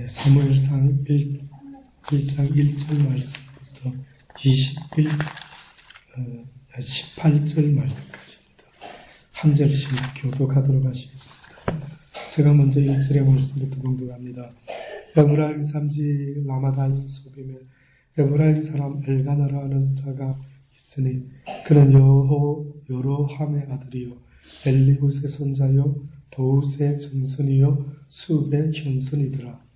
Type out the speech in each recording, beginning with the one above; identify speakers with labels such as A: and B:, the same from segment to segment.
A: 사무엘상 1장 1절 말씀부터 18절 말씀까지입니다. 한 절씩 교독하도록 하시겠습니다. 제가 먼저 1절의 말씀부터 공독합니다. 에브라임 산지 라마다임 소빔에 에브라임 사람 엘가나라 하는 자가 있으니 그는 여로함의 아들이요 엘리굿의 손자요 도웃의 정손이요 수의 현손이더라.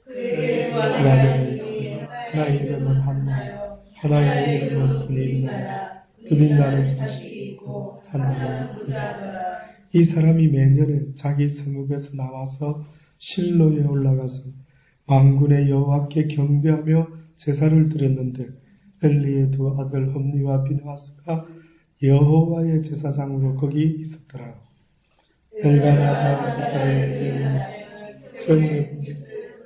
A: 그의 아들이 있으니 하나의 이름은 한나, 하나의 이름은 분인나라, 분인나는 자식이 있고 한나는 부자더라. 이 사람이 매년에 자기 성읍에서 나와서 실로에 올라가서 만군의 여호와께 경배하며 제사를 드렸는데 엘리의 두 아들 홈니와 비느하스가 여호와의 제사장으로 거기 있었더라. 엘가나가 제사를 드리는 정의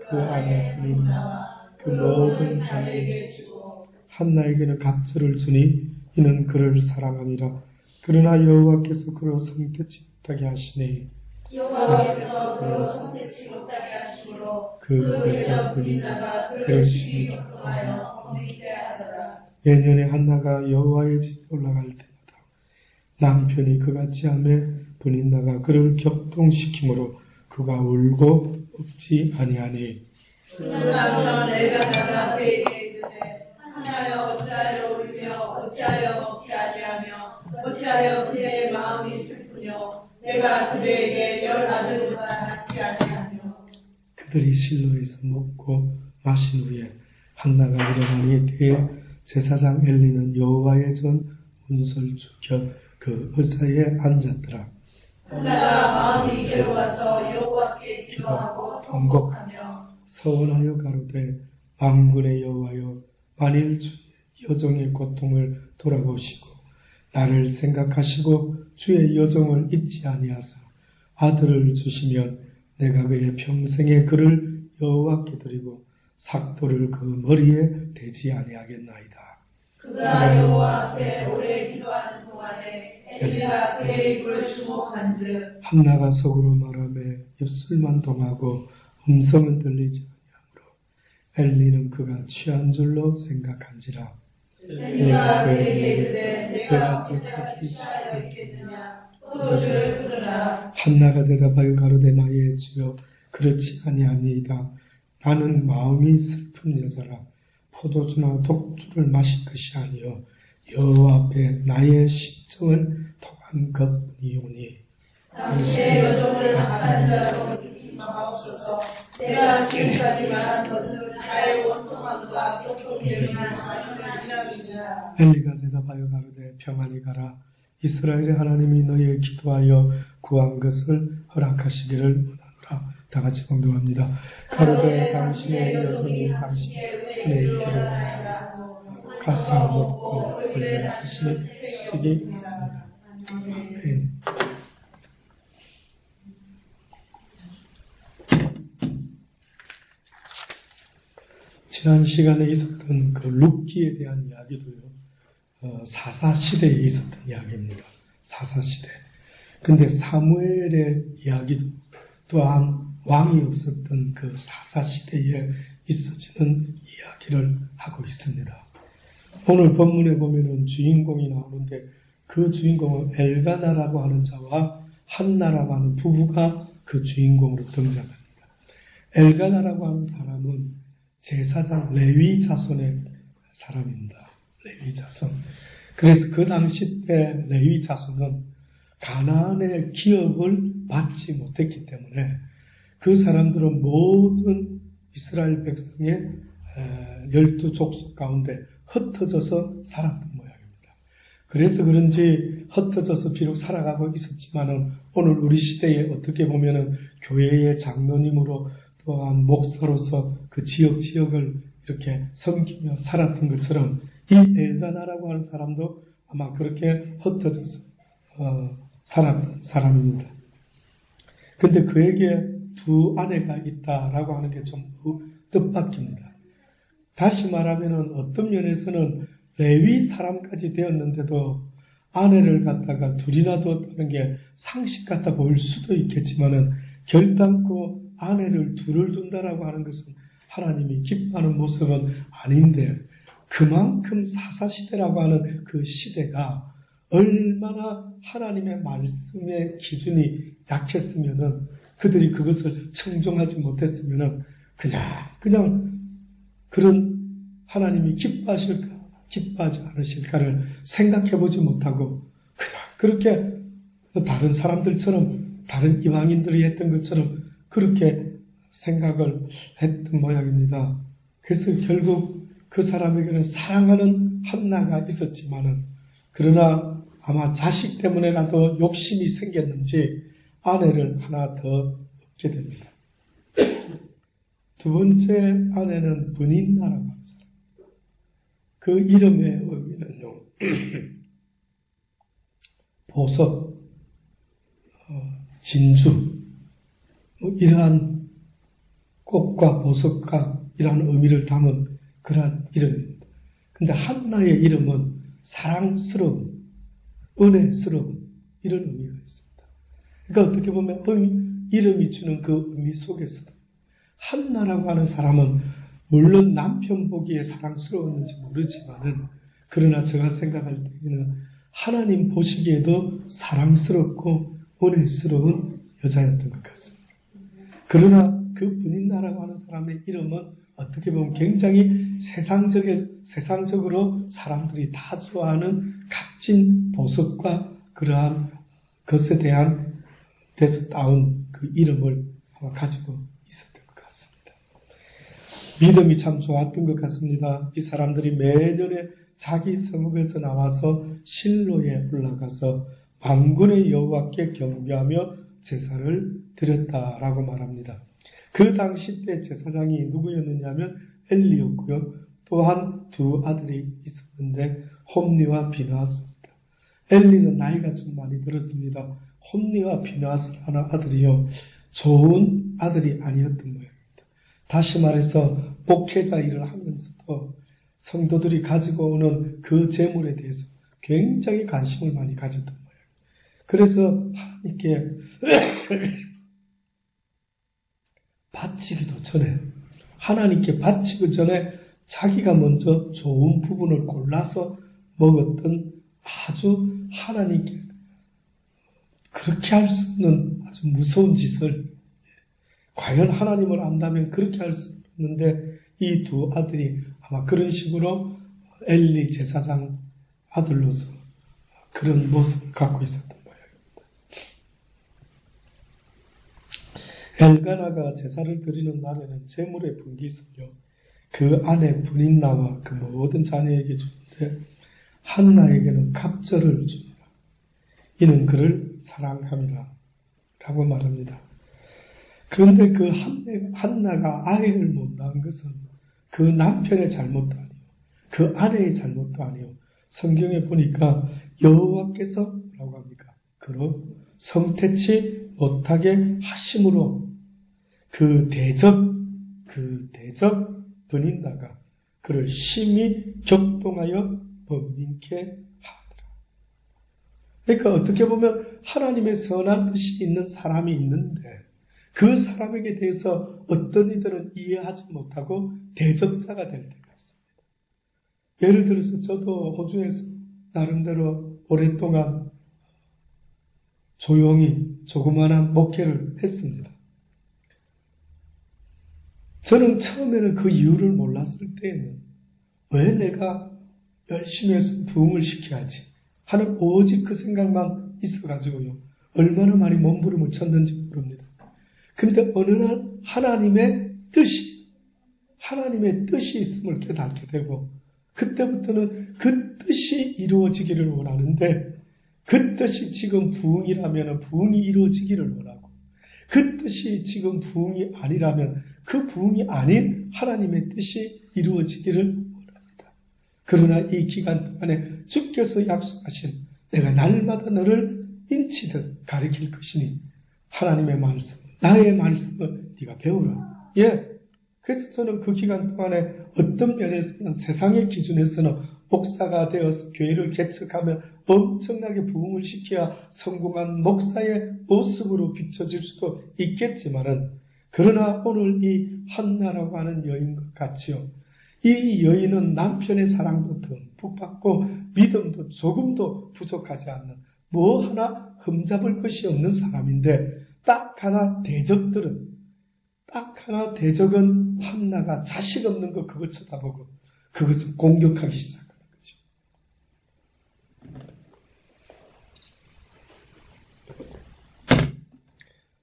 A: 그 안에 분인나와 그 모든 자녀에게 주고 한나에게는 갑절을 주니 이는 그를 사랑함이라. 그러나 여호와께서 그를 성태치 못하게 하시니 여호와께서 그를 성태치 못하게 하시므로 그 여자 분인나가 그를 심히 걱정하여 어미게 하더라. 예년에 한나가 여호와의 집에 올라갈 때마다 남편이 그같이 하며 분인나가 그를 격동시키므로 그가 울고 없지 아니하니.
B: 그러나 엘가나가 그에게 이르되 하나여 어찌하여 울며 어찌하여 먹지 아니하며 어찌하여 그의 마음이 슬프며 내가 그대에게 열 아들보다 낫지 아니하며.
A: 그들이 실로에서 먹고 마신 후에 한나가 일어나니 때에 제사장 엘리는 여호와의 전 문설주 곁 그 의자에 앉았더라.
B: 한나가 마음이 괴로워서 여호와께 기도하고 통곡하며
A: 서원하여 가로되 만군의 여호와여 만일 주의 여종의 고통을 돌아보시고 나를 생각하시고 주의 여종을 잊지 아니하사 아들을 주시면 내가 그의 평생에 그를 여호와께 드리고 삭도를 그 머리에 대지 아니하겠나이다.
B: 그가 여호와 앞에 오래 기도하는 동안에 엘리가 그의 입을 주목한즉
A: 한나가 속으로 말하며 입술만 동하고 음성은 들리지 아니하므로 엘리는 그가 취한 줄로 생각한지라.
B: 엘리가 그에게 이르되 내가 언제까지 취하여 있겠느냐 포도주를 부르라.
A: 한나가 대답하여 가로되 나의 주여 그렇지 아니합니다. 나는 마음이 슬픈 여자라 포도주나 독주를 마실 것이 아니요 여호와 앞에 나의 심정을 토한 것뿐이오니.
B: 당신의 여종을 악한 자로 여기지 마옵소서. 내가 지금까지 말한 것은 나의 원통함과 교통을 위한 이름이니라.
A: 엘리가 대답하여 가로되 평안히 가라. 이스라엘의 하나님이 너희의 기도하여 구한 것을 허락하시기를 원하노라. 다 같이 공동합니다. 가로되 당신의 여종이 당신의 은혜를 가사 먹고 은혜를 하시는 식이 있습니다. 아멘. 지난 시간에 있었던 그 룻기에 대한 이야기도요, 사사시대에 있었던 이야기입니다. 사사시대. 근데 사무엘의 이야기도 또한 왕이 없었던 그 사사시대에 있어지는 이야기를 하고 있습니다. 오늘 본문에 보면은 주인공이 나오는데 그 주인공은 엘가나라고 하는 자와 한나라고 하는 부부가 그 주인공으로 등장합니다. 엘가나라고 하는 사람은 제사장 레위 자손의 사람입니다. 레위 자손. 그래서 그 당시 때 레위 자손은 가나안의 기업을 받지 못했기 때문에 그 사람들은 모든 이스라엘 백성의 12족속 가운데 흩어져서 살았던 모양입니다. 그래서 그런지 흩어져서 비록 살아가고 있었지만은 오늘 우리 시대에 어떻게 보면은 교회의 장로님으로 또한 목사로서 그 지역을 이렇게 섬기며 살았던 것처럼 이 엘가나라고 하는 사람도 아마 그렇게 흩어져서 살았던 사람입니다. 근데 그에게 두 아내가 있다라고 하는 게 좀 뜻밖입니다. 다시 말하면은 어떤 면에서는 레위 사람까지 되었는데도 아내를 갖다가 둘이나 두었다는 게 상식 같아 보일 수도 있겠지만은 결단코 아내를 둘을 둔다라고 하는 것은 하나님이 기뻐하는 모습은 아닌데 그만큼 사사시대라고 하는 그 시대가 얼마나 하나님의 말씀의 기준이 약했으면은 그들이 그것을 청종하지 못했으면은 그냥 그런 하나님이 기뻐하실까 기뻐하지 않으실까를 생각해보지 못하고 그냥 그렇게 다른 사람들처럼 다른 이방인들이 했던 것처럼 그렇게 생각을 했던 모양입니다. 그래서 결국 그 사람에게는 사랑하는 한나가 있었지만은 그러나 아마 자식 때문에라도 욕심이 생겼는지 아내를 하나 더 얻게 됩니다. 두 번째 아내는 브닌나라고 하는 사람. 그 이름의 의미는요. 보석, 진주 이러한 꽃과 보석과 이러한 의미를 담은 그러한 이름입니다. 근데 한나의 이름은 사랑스러운, 은혜스러운 이런 의미가 있습니다. 그러니까 어떻게 보면 이름이 주는 그 의미 속에서도 한나라고 하는 사람은 물론 남편 보기에 사랑스러웠는지 모르지만은 그러나 제가 생각할 때에는 하나님 보시기에도 사랑스럽고 은혜스러운 여자였던 것 같습니다. 그러나 그 브닌나라고 하는 사람의 이름은 어떻게 보면 굉장히 세상적으로 사람들이 다 좋아하는 값진 보석과 그러한 것에 대한 데서 따온 그 이름을 가지고 있었던 것 같습니다. 믿음이 참 좋았던 것 같습니다. 이 사람들이 매년에 자기 성읍에서 나와서 실로에 올라가서 만군의 여호와께 경배하며 제사를 드렸다라고 말합니다. 그 당시 때 제사장이 누구였느냐면 엘리였고요. 또한 두 아들이 있었는데 홈니와 비나스입니다. 엘리는 나이가 좀 많이 들었습니다. 홈니와 비나스라는 아들이요. 좋은 아들이 아니었던 모양입니다. 다시 말해서 목회자 일을 하면서도 성도들이 가지고 오는 그 재물에 대해서 굉장히 관심을 많이 가졌던 모양입니다. 그래서 하나님께 바치기도 전에 하나님께 바치기 전에 자기가 먼저 좋은 부분을 골라서 먹었던 아주 하나님께 그렇게 할 수 없는 아주 무서운 짓을 과연 하나님을 안다면 그렇게 할 수 없는데 이 두 아들이 아마 그런 식으로 엘리 제사장 아들로서 그런 모습을 갖고 있었던 모양입니다. 엘가나가 제사를 드리는 날에는 제물의 분깃을요. 그 안에 브닌나와 그 모든 자녀에게 주는데 한나에게는 갑절을 줍니다. 이는 그를 사랑함이라 라고 말합니다. 그런데 그 한나가 아이를 못 낳은 것은 그 남편의 잘못도 아니요. 그 아내의 잘못도 아니요. 성경에 보니까 여호와께서 뭐라고 합니까? 그로 성태치 못하게 하심으로 그 대적 브닌나가 그를 심히 격동하여 범민케 하더라. 그러니까 어떻게 보면 하나님의 선한 뜻이 있는 사람이 있는데 그 사람에게 대해서 어떤 이들은 이해하지 못하고 대적자가 될 때가 있습니다. 예를 들어서 저도 호주에서 나름대로 오랫동안 조용히 조그마한 목회를 했습니다. 저는 처음에는 그 이유를 몰랐을 때에는 왜 내가 열심히 해서 부흥을 시켜야지 하는 오직 그 생각만 있어가지고요. 얼마나 많이 몸부림을 쳤는지 모릅니다. 근데 어느 날 하나님의 뜻이 있음을 깨닫게 되고 그때부터는 그 뜻이 이루어지기를 원하는데 그 뜻이 지금 부흥이라면 부흥이 이루어지기를 원하고 그 뜻이 지금 부흥이 아니라면 그 부흥이 아닌 하나님의 뜻이 이루어지기를 원합니다. 그러나 이 기간 동안에 주께서 약속하신 내가 날마다 너를 인치듯 가르칠 것이니 하나님의 말씀 나의 말씀을 네가 배우라. 그래서 저는 그 기간 동안에 어떤 면에서는 세상의 기준에서는 목사가 되어서 교회를 개척하며 엄청나게 부흥을 시켜야 성공한 목사의 모습으로 비춰질 수도 있겠지만은 그러나 오늘 이 한나라고 하는 여인과 같이요. 이 여인은 남편의 사랑도 듬뿍 받고 믿음도 조금도 부족하지 않는 뭐 하나 흠잡을 것이 없는 사람인데 딱 하나 대적은 한나가 자식 없는 거 그걸 쳐다보고 그것을 공격하기 시작하는 거죠.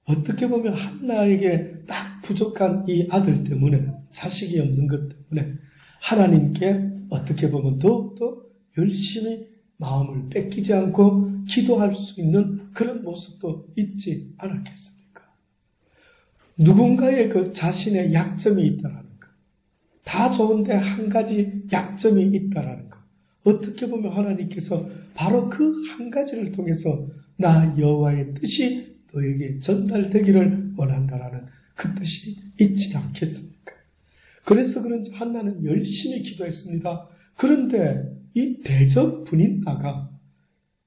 A: 어떻게 보면 한나에게 딱 부족한 이 아들 때문에 자식이 없는 것 때문에 하나님께 어떻게 보면 더욱더 열심히 마음을 뺏기지 않고 기도할 수 있는 그런 모습도 있지 않았겠습니까? 누군가의 그 자신의 약점이 있다라는 것. 다 좋은데 한 가지 약점이 있다라는 것. 어떻게 보면 하나님께서 바로 그 한 가지를 통해서 나 여호와의 뜻이 너에게 전달되기를 원한다라는 그 뜻이 있지 않겠습니까? 그래서 그런지 한나는 열심히 기도했습니다. 그런데 이 대적 분인나가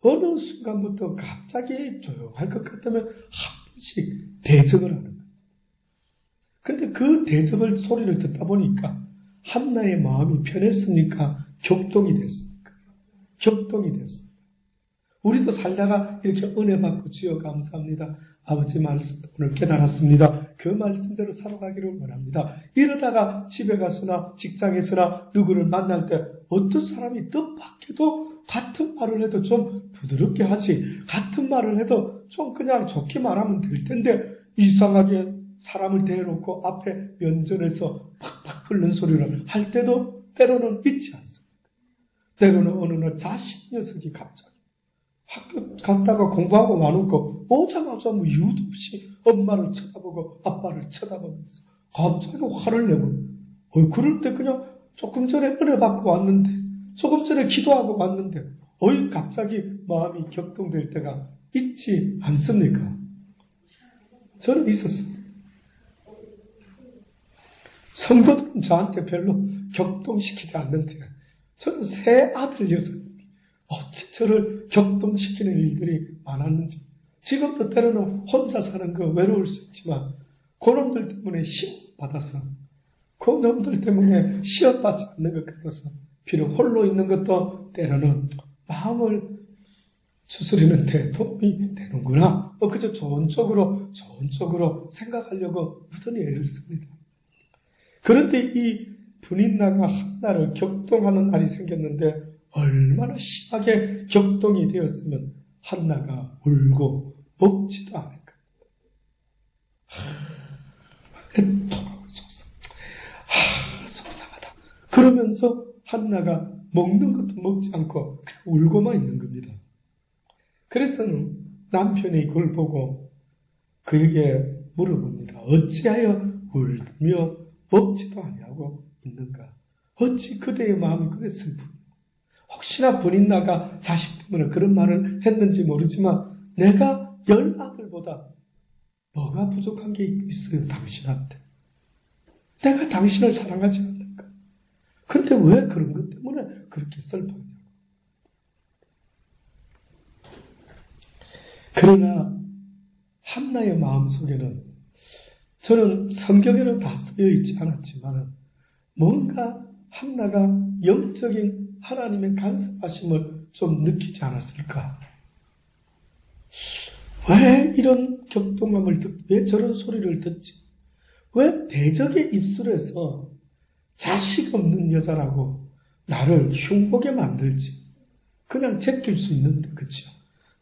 A: 어느 순간부터 갑자기 조용할 것 같으면 한 번씩 대적을 하는 거예요. 그런데 그 대적을 소리를 듣다 보니까 한나의 마음이 편했습니까? 격동이 됐습니까? 격동이 됐습니다. 우리도 살다가 이렇게 은혜 받고 주여 감사합니다. 아버지 말씀 오늘 깨달았습니다. 그 말씀대로 살아가기를 원합니다. 이러다가 집에 가서나 직장에서나 누구를 만날 때 어떤 사람이 뜻밖에도 같은 말을 해도 좀 부드럽게 하지 같은 말을 해도 좀 그냥 좋게 말하면 될 텐데 이상하게 사람을 대놓고 앞에 면전에서 팍팍 끓는 소리를 할 때도 때로는 있지 않습니다. 때로는 어느 날 자식 녀석이 갑자기 학교 갔다가 공부하고 와놓고 오자마자 뭐 이유도 없이 엄마를 쳐다보고 아빠를 쳐다보면서 갑자기 화를 내고 그럴 때 그냥 조금 전에 은혜 받고 왔는데 조금 전에 기도하고 왔는데 갑자기 마음이 격동될 때가 있지 않습니까? 저는 있었습니다. 성도들은 저한테 별로 격동시키지 않는데 저는 세 아들 녀석 어찌 저를 격동시키는 일들이 많았는지 지금도 때로는 혼자 사는 거 외로울 수 있지만 그놈들 때문에 시험받아서 그놈들 때문에 시험받지 않는 것 같아서 비록 홀로 있는 것도 때로는 마음을 추스리는데 도움이 되는구나. 그저 좋은 쪽으로 생각하려고 무던히 애를 씁니다. 그런데 이 분인나가 한나를 격동하는 날이 생겼는데 얼마나 심하게 격동이 되었으면 한나가 울고 먹지도 않을 거예요. 속상하다. 그러면서 한나가 먹는 것도 먹지 않고 그냥 울고만 있는 겁니다. 그래서 남편이 그걸 보고 그에게 물어봅니다. 어찌하여 울며 먹지도 아니하고 있는가? 어찌 그대의 마음이 그래 슬픈가? 혹시나 분인나가 자식 때문에 그런 말을 했는지 모르지만 내가 10아들보다 뭐가 부족한 게 있어요 당신한테. 내가 당신을 사랑하지 않는가? 근데 왜 그런 것 때문에 그렇게 슬퍼하냐고. 그러나 한나의 마음속에는 저는 성경에는 다 쓰여 있지 않았지만 뭔가 한나가 영적인 하나님의 간섭하심을 좀 느끼지 않았을까? 왜 이런 격동감을 왜 저런 소리를 듣지? 왜 대적의 입술에서 자식 없는 여자라고 나를 흉보게 만들지? 그냥 제낄 수 있는데, 그치요?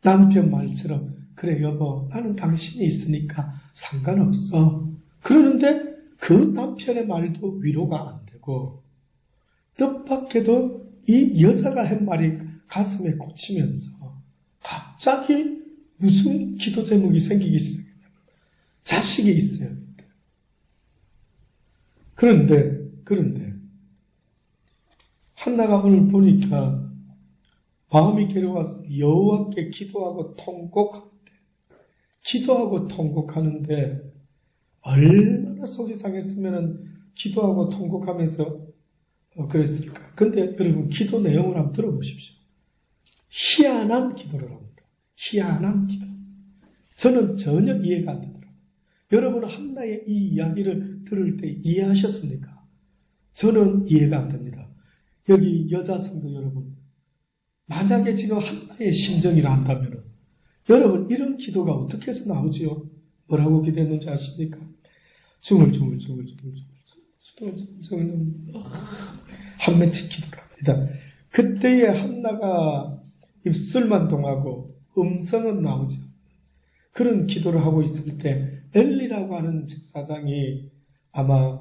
A: 남편 말처럼, 그래, 여보, 나는 당신이 있으니까 상관없어. 그러는데 그 남편의 말도 위로가 안 되고, 뜻밖에도 이 여자가 한 말이 가슴에 꽂히면서 갑자기 무슨 기도 제목이 생기기 시작해요. 자식이 있어야 돼. 그런데 한나가 오늘 보니까 마음이 괴로워서 여호와께 기도하고 통곡하는데 얼마나 속이 상했으면 기도하고 통곡하면서 그랬을까. 근데 여러분 기도 내용을 한번 들어보십시오. 희한한 기도를 합니다. 희한한 기도. 저는 전혀 이해가 안 되더라고요. 여러분 한나의 이 이야기를 들을 때 이해하셨습니까? 저는 이해가 안 됩니다. 여기 여자 성도 여러분, 만약에 지금 한나의 심정이라 한다면 여러분 이런 기도가 어떻게 해서 나오지요? 뭐라고 기도했는지 아십니까? 중얼중얼 한 맺힌 기도를 합니다. 그때에 한나가 입술만 동하고 음성은 나오지 않는 그런 기도를 하고 있을 때 엘리라고 하는 제사장이 아마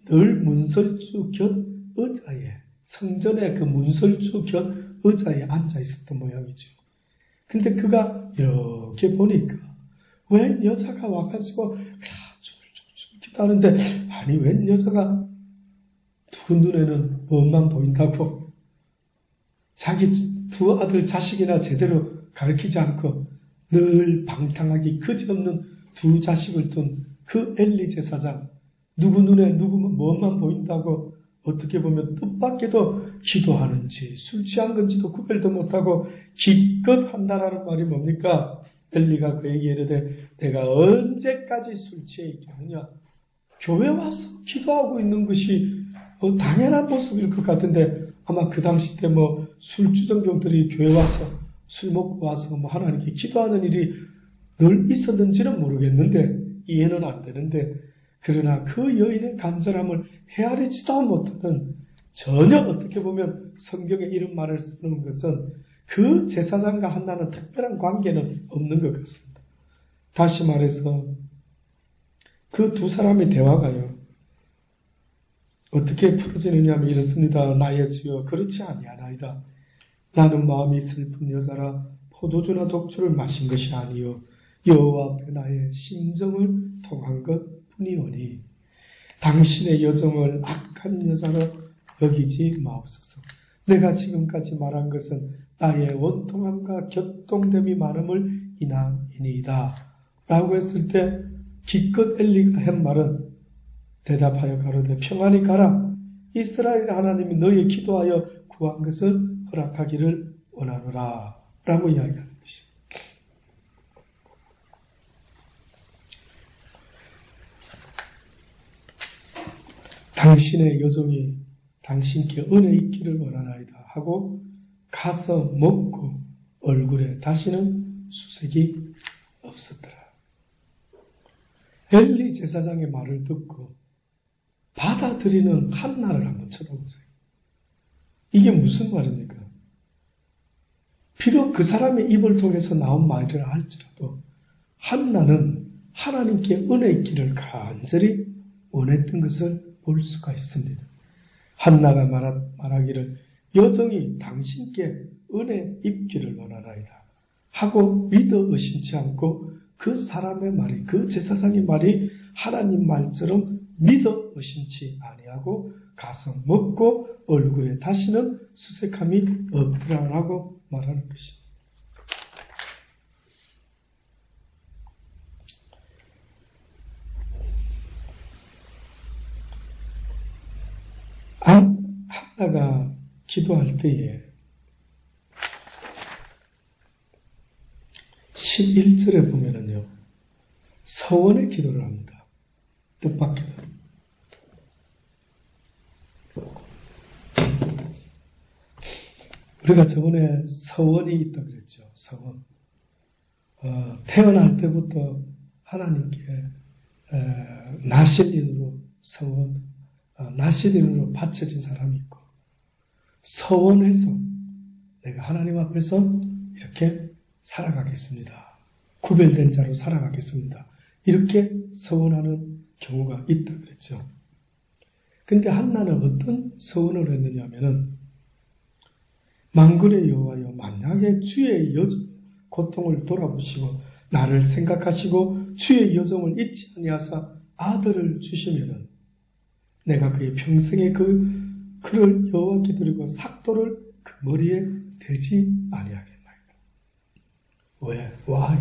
A: 늘 문설주 곁 의자에, 성전의 그 문설주 곁 의자에 앉아 있었던 모양이죠. 근데 그가 이렇게 보니까 웬 여자가 와가지고 쭉 기도하는데, 아니 웬 여자가 두 눈에는 뭐만 보인다고 자기 두 아들 자식이나 제대로 가르치지 않고 늘 방탕하기 그지없는 두 자식을 둔 그 엘리 제사장, 누구 눈에 누구 뭐만 보인다고 어떻게 보면 뜻밖에도 기도하는지 술 취한 건지도 구별도 못하고 기껏 한다라는 말이 뭡니까? 엘리가 그에게 이르되 내가 언제까지 술 취해 있게 하냐? 교회 와서 기도하고 있는 것이 당연한 모습일 것 같은데, 아마 그 당시 때 술주정병들이 교회 와서 술 먹고 와서 하나님께 기도하는 일이 늘 있었는지는 모르겠는데, 이해는 안 되는데, 그러나 그 여인의 간절함을 헤아리지도 못하는, 전혀 어떻게 보면 성경에 이런 말을 쓰는 것은 그 제사장과 한나는 특별한 관계는 없는 것 같습니다. 다시 말해서 그 두 사람의 대화가요, 어떻게 풀어지느냐 하면 이렇습니다. 나의 주여 그렇지 아니하나이다. 나는 마음이 슬픈 여자라 포도주나 독주를 마신 것이 아니요 여호와 앞에 나의 심정을 통한 것뿐이오니 당신의 여정을 악한 여자로 여기지 마옵소서. 내가 지금까지 말한 것은 나의 원통함과 격동됨이 많음을 인함이니이다. 라고 했을 때 기껏 엘리가 한 말은 대답하여 가로되 평안히 가라. 이스라엘 하나님이 너의 기도하여 구한 것을 허락하기를 원하노라. 라고 이야기하는 것입니다. 당신의 여종이 당신께 은혜 있기를 원하나이다 하고 가서 먹고 얼굴에 다시는 수색이 없었더라. 엘리 제사장의 말을 듣고 받아들이는 한나를 한번 쳐다보세요. 이게 무슨 말입니까? 비록 그 사람의 입을 통해서 나온 말이라 할지라도 한나는 하나님께 은혜 있기를 간절히 원했던 것을 볼 수가 있습니다. 한나가 말하기를 여정이 당신께 은혜 입기를 원하나이다 하고 믿어 의심치 않고 그 사람의 말이, 그 제사장의 말이 하나님 말처럼 믿어 의심치 아니하고 가서 먹고 얼굴에 다시는 수색함이 없더라라고 말하는 것입니다. 한나가 기도할 때에 11절에 보면은요, 서원의 기도를 합니다. 뜻밖에도. 우리가 저번에 서원이 있다 그랬죠. 서원. 태어날 때부터 하나님께 나실인으로 서원, 나실인으로 바쳐진 사람이 있고, 서원해서 내가 하나님 앞에서 이렇게 살아가겠습니다. 구별된 자로 살아가겠습니다. 이렇게 서원하는 경우가 있다 그랬죠. 근데 한나는 어떤 서원을 했느냐 하면은, 만군의 여호와여, 만약에 주의 고통을 돌아보시고 나를 생각하시고 주의 여정을 잊지 아니하사 아들을 주시면은 내가 그의 평생에 그를 여호와께 드리고 삭도를 그 머리에 대지 아니하겠나이다. 왜? Why?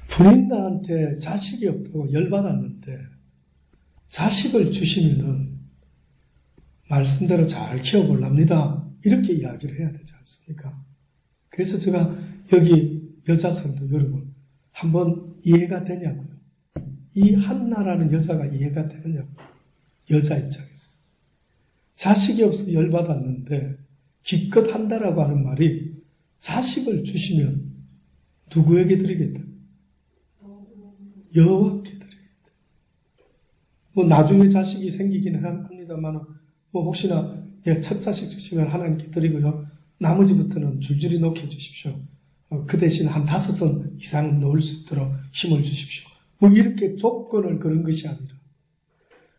A: 부인 나한테 자식이 없다고 열받았는데 자식을 주시면은 말씀대로 잘 키워볼랍니다. 이렇게 이야기를 해야 되지 않습니까? 그래서 제가 여기 여자 성도 여러분, 한번 이해가 되냐고요? 이 한나라는 여자가 이해가 되냐고요? 여자 입장에서. 자식이 없어 열받았는데 기껏 한다라고 하는 말이 자식을 주시면 누구에게 드리겠다? 여호와께 드리겠다. 뭐 나중에 자식이 생기기는 합니다만 뭐 혹시나 첫 자식 주시면 하나님께 드리고요. 나머지부터는 줄줄이 놓게 주십시오. 그 대신 한 5선 이상은 넣을 수 있도록 힘을 주십시오. 뭐 이렇게 조건을 걸은 것이 아니라,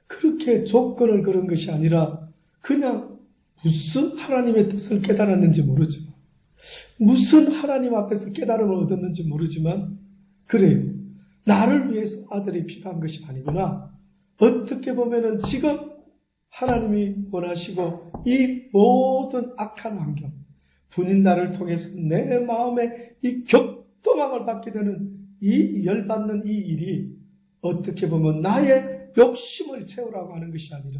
A: 그렇게 조건을 걸은 것이 아니라 그냥 무슨 하나님의 뜻을 깨달았는지 모르지만, 무슨 하나님 앞에서 깨달음을 얻었는지 모르지만, 그래요. 나를 위해서 아들이 필요한 것이 아니구나. 어떻게 보면은 지금 하나님이 원하시고 이 모든 악한 환경, 분인 나를 통해서 내 마음에 이 격동함을 받게 되는 이 열받는 이 일이 어떻게 보면 나의 욕심을 채우라고 하는 것이 아니라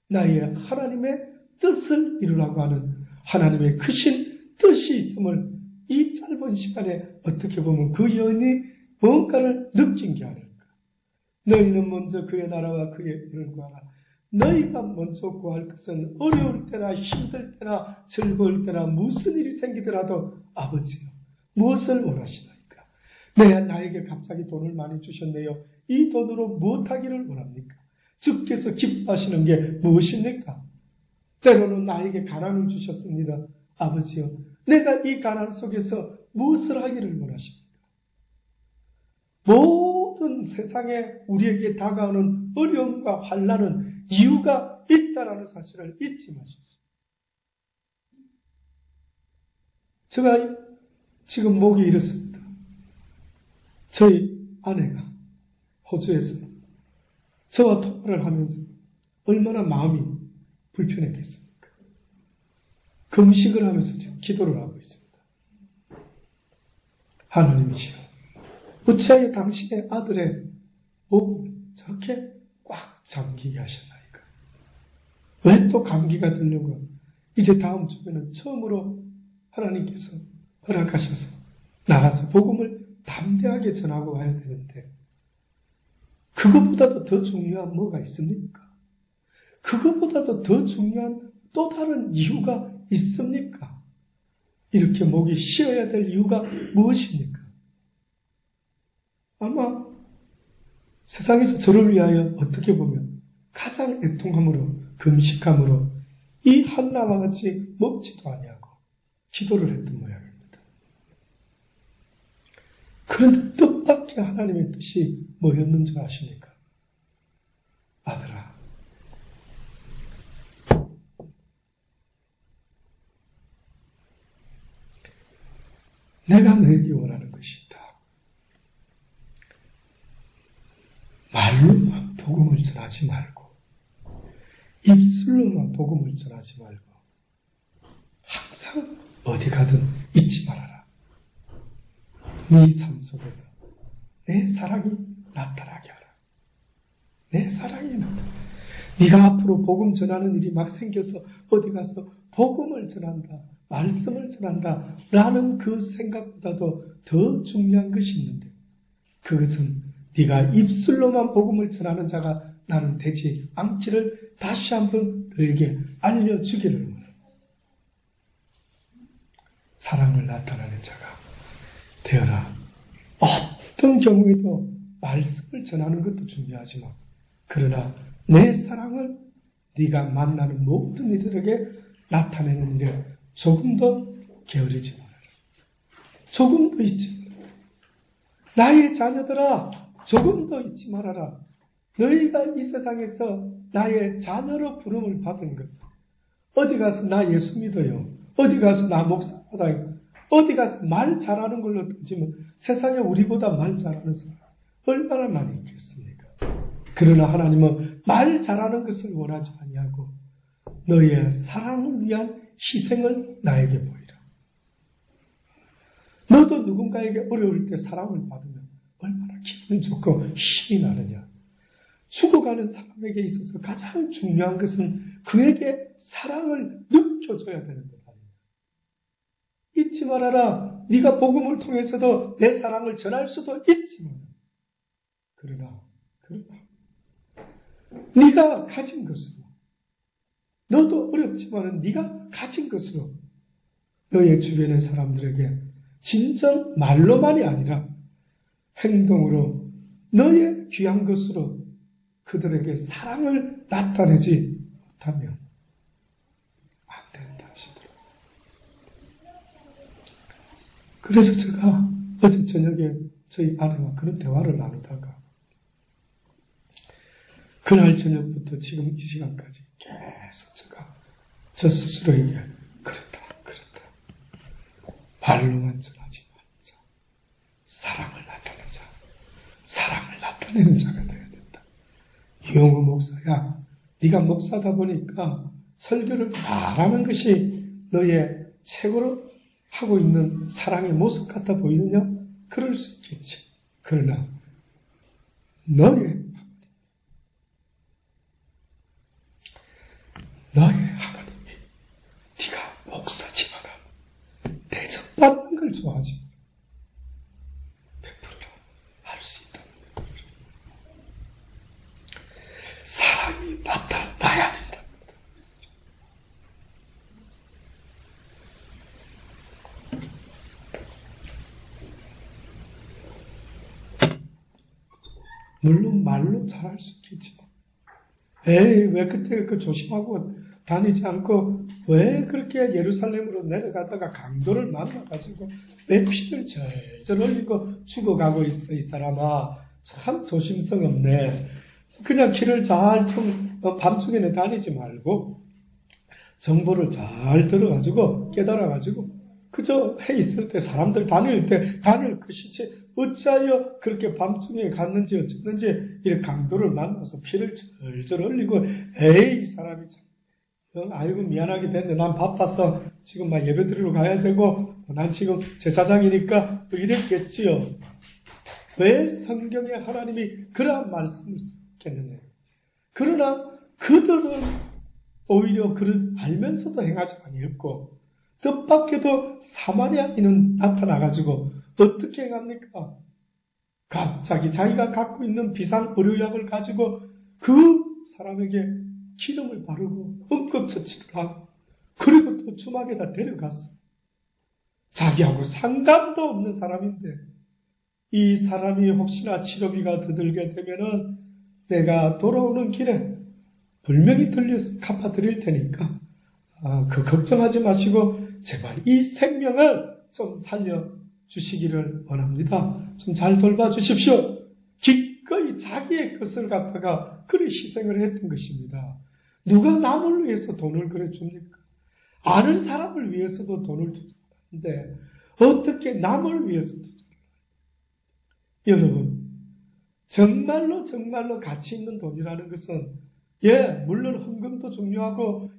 A: 나의 하나님의 뜻을 이루라고 하는 하나님의 크신 뜻이 있음을 이 짧은 시간에 어떻게 보면 그 여인이 뭔가를 느낀 게 아닐까. 너희는 먼저 그의 나라와 그의 의를 구하라. 너희가 먼저 구할 것은 어려울 때나 힘들 때나 즐거울 때나 무슨 일이 생기더라도 아버지요, 무엇을 원하시나이까? 나에게 갑자기 돈을 많이 주셨네요. 이 돈으로 무엇하기를 원합니까? 주께서 기뻐하시는 게 무엇입니까? 때로는 나에게 가난을 주셨습니다. 아버지요, 내가 이 가난 속에서 무엇을 하기를 원하십니까? 모든 세상에 우리에게 다가오는 어려움과 환난은 이유가 있다라는 사실을 잊지 마십시오. 제가 지금 목이 이렇습니다. 저희 아내가 호주에서 저와 통화를 하면서 얼마나 마음이 불편했겠습니까? 금식을 하면서 지금 기도를 하고 있습니다. 하나님이시여, 어찌하여 당신의 아들의 목을 저렇게 꽉 잠기게 하셨나이까? 왜 또 감기가 들려고? 이제 다음 주에는 처음으로 하나님께서 허락하셔서 나가서 복음을 담대하게 전하고 와야 되는데, 그것보다도 더 중요한 뭐가 있습니까? 그것보다도 더 중요한 또 다른 이유가 있습니까? 이렇게 목이 쉬어야 될 이유가 무엇입니까? 아마 세상에서 저를 위하여 어떻게 보면 가장 애통함으로, 금식함으로 이 한나와 같이 먹지도 아니하고 기도를 했던 모양입니다. 그런데 뜻밖의 하나님의 뜻이 뭐였는 줄 아십니까? 아들아, 내가 너에게 원하는 것이 있다. 말로만 복음을 전하지 말고, 입술로만 복음을 전하지 말고, 항상 어디 가든 잊지 말아라. 네 삶 속에서 내 사랑이 나타나게 하라. 내 사랑이 나타나. 네가 앞으로 복음 전하는 일이 막 생겨서 어디 가서 복음을 전한다, 말씀을 전한다 라는 그 생각보다도 더 중요한 것이 있는데, 그것은 네가 입술로만 복음을 전하는 자가 나는 되지 않기를 다시 한번 너에게 알려주기를 원합니다. 사랑을 나타내는 자가 되어라. 어떤 경우에도 말씀을 전하는 것도 중요하지만, 그러나 내 사랑을 네가 만나는 모든 이들에게 나타내는 일에 조금 더 게으르지 말아라. 조금 더 잊지 말아라. 나의 자녀들아, 조금 더 잊지 말아라. 너희가 이 세상에서 나의 자녀로 부름을 받은 것은, 어디 가서 나 예수 믿어요, 어디 가서 나 목사 받아요, 어디 가서 말 잘하는 걸로 따지면 세상에 우리보다 말 잘하는 사람 얼마나 많이 있겠습니까? 그러나 하나님은 말 잘하는 것을 원하지 아니하고 너희의 사랑을 위한 희생을 나에게 보이라. 너도 누군가에게 어려울 때 사랑을 받으면 얼마나 기분이 좋고 힘이 나느냐. 죽어가는 사람에게 있어서 가장 중요한 것은 그에게 사랑을 느껴줘야 되는 것 아닙니까? 잊지 말아라. 네가 복음을 통해서도 내 사랑을 전할 수도 있지만 그러나 네가 가진 것으로 너도 어렵지만 네가 가진 것으로 너의 주변의 사람들에게 진정 말로만이 아니라 행동으로 너의 귀한 것으로 그들에게 사랑을 나타내지 못하면 안 된다 하시더라고요. 그래서 제가 어제 저녁에 저희 아내와 그런 대화를 나누다가 그날 저녁부터 지금 이 시간까지 계속 제가 저 스스로에게 그렇다. 말로만 전하지 말자. 사랑을 나타내자. 사랑을 나타내는 자가 되어야 된다. 이용우 목사야, 네가 목사다 보니까 설교를 잘하는 것이 너의 최고로 하고 있는 사랑의 모습 같아 보이느냐? 그럴 수 있겠지. 그러나 너의 하나님이 네가 목사지만 대접받는 걸 좋아하지 베풀어라. 할 수 있다면 베풀어라. 사랑이 나타나야 된다. 물론 말로 잘할 수 있겠지만 에이 왜 그때 그 조심하고 다니지 않고 왜 그렇게 예루살렘으로 내려가다가 강도를 만나가지고 내 피를 절절 흘리고 죽어가고 있어 이 사람아. 참 조심성 없네. 그냥 길을 잘 좀 밤중에는 다니지 말고 정보를 잘 들어가지고 깨달아가지고 그저 해 있을 때 사람들 다닐 때 다닐 것이지 어찌하여 그렇게 밤중에 갔는지 어쨌는지 이렇게 강도를 만나서 피를 절절 흘리고 에이 이 사람이 참 아이고 미안하게 됐네. 난 바빠서 지금 막 예배 드리러 가야 되고 난 지금 제사장이니까 또 이랬겠지요. 왜 성경에 하나님이 그러한 말씀을 쓰겠느냐. 그러나 그들은 오히려 그를 알면서도 행하지 아니했고 뜻밖에도 사마리아인은 나타나가지고 어떻게 행합니까? 갑자기 자기가 갖고 있는 비상 의료약을 가지고 그 사람에게 기름을 바르고 응급처치를 하고 그리고 또 주막에다 데려갔어. 자기하고 상관도 없는 사람인데 이 사람이 혹시나 치료비가 더 들게 되면은 내가 돌아오는 길에 분명히 들려서 갚아드릴 테니까 그 걱정하지 마시고 제발 이 생명을 좀 살려주시기를 원합니다. 좀 잘 돌봐주십시오. 기꺼이 자기의 것을 갖다가 그래 희생을 했던 것입니다. 누가 남을 위해서 돈을 그래 줍니까? 아는 사람을 위해서도 돈을 투자하는데 어떻게 남을 위해서 투자를 해요? 여러분, 정말로 가치 있는 돈이라는 것은 물론 헌금도 중요하고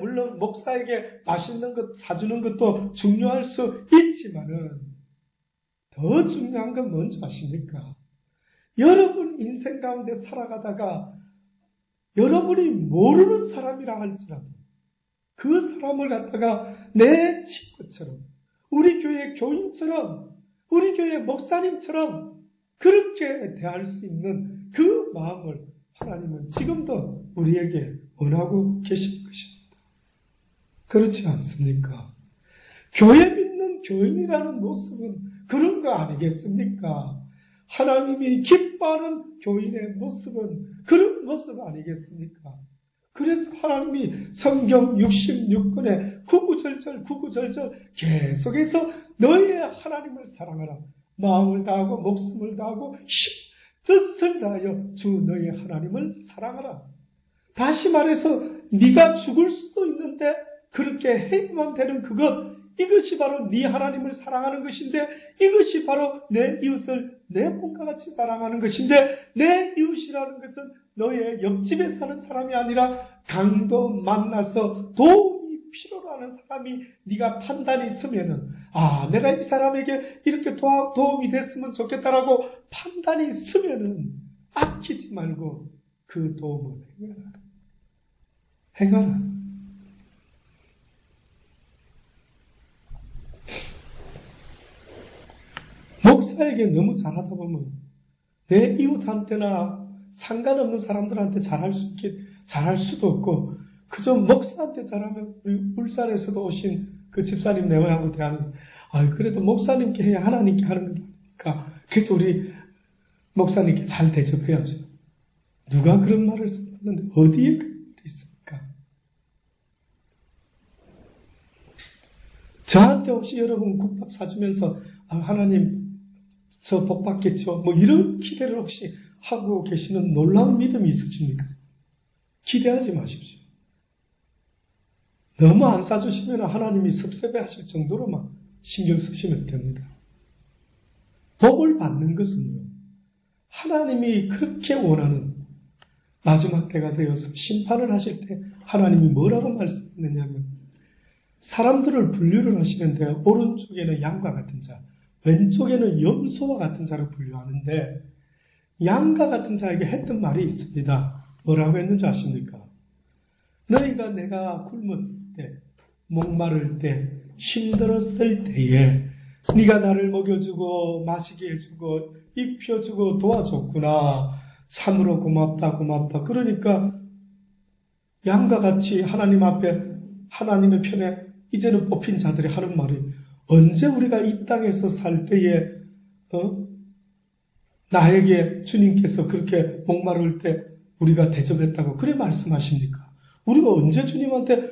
A: 물론 목사에게 맛있는 것 사주는 것도 중요할 수 있지만은 더 중요한 건 뭔지 아십니까? 여러분 인생 가운데 살아가다가 여러분이 모르는 사람이라 할지라도 그 사람을 갖다가 내 친구처럼 우리 교회 교인처럼 우리 교회 목사님처럼 그렇게 대할 수 있는 그 마음을 하나님은 지금도 우리에게 원하고 계신 것입니다. 그렇지 않습니까? 교회 믿는 교인이라는 모습은 그런 거 아니겠습니까? 하나님이 기뻐하는 교인의 모습은 그런 모습 아니겠습니까? 그래서 하나님이 성경 66권에 구구절절 계속해서 너의 하나님을 사랑하라. 마음을 다하고 목숨을 다하고 뜻을 다하여 주 너의 하나님을 사랑하라. 다시 말해서 네가 죽을 수도 있는데 그렇게 해야만 되는 이것이 바로 네 하나님을 사랑하는 것인데 이것이 바로 내 이웃을 내 몸과 같이 사랑하는 것인데 내 이웃이라는 것은 너의 옆집에 사는 사람이 아니라 강도 만나서 도움이 필요로 하는 사람이 네가 판단이 있으면은 내가 이 사람에게 이렇게 도움이 됐으면 좋겠다라고 판단이 있으면은 아끼지 말고 그 도움을 행하라. 목사에게 너무 잘하다 보면 내 이웃한테나 상관없는 사람들한테 잘할 수도 없고, 그저 목사한테 잘하면 우리 울산에서도 오신 그 집사님 내외하고 대하는, 그래도 목사님께 해야 하나님께 하는 거니까. 그래서 우리 목사님께 잘 대접해야죠. 누가 그런 말을 썼는데 어디에 그런 말이 있습니까? 저한테 혹시 여러분 국밥 사주면서 하나님 저 복 받겠죠? 뭐 이런 기대를 혹시 하고 계시는 놀라운 믿음이 있으십니까? 기대하지 마십시오. 너무 안 사주시면 하나님이 섭섭해하실 정도로만 신경 쓰시면 됩니다. 복을 받는 것은 하나님이 그렇게 원하는 마지막 때가 되어서 심판을 하실 때 하나님이 뭐라고 말씀했느냐면, 사람들을 분류를 하시는데 오른쪽에는 양과 같은 자, 왼쪽에는 염소와 같은 자를 분류하는데, 양과 같은 자에게 했던 말이 있습니다. 뭐라고 했는지 아십니까? 너희가 내가 굶었을 때, 목마를 때, 힘들었을 때에 네가 나를 먹여주고 마시게 해주고 입혀주고 도와줬구나. 참으로 고맙다 고맙다. 그러니까 양과 같이 하나님 앞에 하나님의 편에 이제는 뽑힌 자들이 하는 말이, 언제 우리가 이 땅에서 살 때에 나에게 주님께서 그렇게 목마를 때 우리가 대접했다고 그래 말씀하십니까? 우리가 언제 주님한테